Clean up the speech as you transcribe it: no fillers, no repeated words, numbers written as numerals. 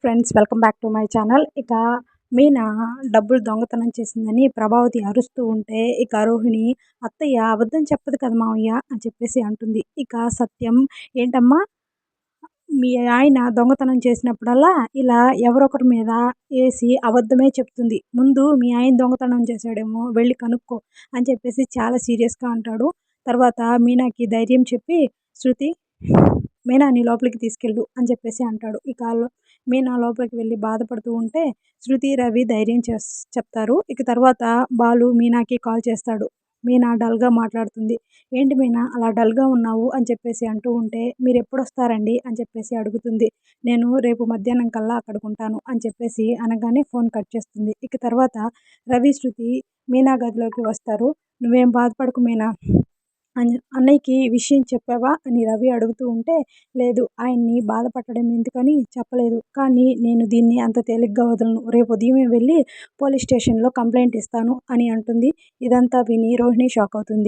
Friends, welcome back to my channel. ఇక మీనా డబ్బులు దొంగతనం చేసిందని ప్రభావతి అరుస్తూ ఉంటే, ఇక రోహిణి అత్తయ్య అబద్ధం చెప్పదు కదా మావయ్య అని చెప్పేసి అంటుంది. ఇక సత్యం, ఏంటమ్మా మీ ఆయన దొంగతనం చేసినప్పుడల్లా ఇలా ఎవరొకరి మీద వేసి అబద్ధమే చెప్తుంది. ముందు మీ ఆయన దొంగతనం చేశాడేమో వెళ్ళి కనుక్కో అని చెప్పేసి చాలా సీరియస్గా అంటాడు. తర్వాత మీనాకి ధైర్యం చెప్పి, శృతి మీనాని లోపలికి తీసుకెళ్ళు అని చెప్పేసి అంటాడు. ఇక మీనా లోపలికి వెళ్ళి బాధపడుతూ ఉంటే శృతి, రవి ధైర్యం చెప్తారు. ఇక తర్వాత బాలు మీనాకి కాల్ చేస్తాడు. మీనా డల్గా మాట్లాడుతుంది. ఏంటి మీనా అలా డల్గా ఉన్నావు అని చెప్పేసి అంటూ ఉంటే, మీరు ఎప్పుడు వస్తారండి అని చెప్పేసి అడుగుతుంది. నేను రేపు మధ్యాహ్నం కల్లా అక్కడికి ఉంటాను అని చెప్పేసి అనగానే ఫోన్ కట్ చేస్తుంది. ఇక తర్వాత రవి, శృతి మీనా గదిలోకి వస్తారు. నువ్వేం బాధపడకు మీనా, అన్నయ్యకి విషయం చెప్పావా అని రవి అడుగుతూ ఉంటే, లేదు ఆయన్ని బాధపడడం ఎందుకని చెప్పలేదు, కానీ నేను దీన్ని అంత తేలిగ్గా వదలను, రేపు ఉదయమే వెళ్ళి పోలీస్ స్టేషన్లో కంప్లైంట్ ఇస్తాను అని అంటుంది. ఇదంతా విని రోహిణి షాక్ అవుతుంది.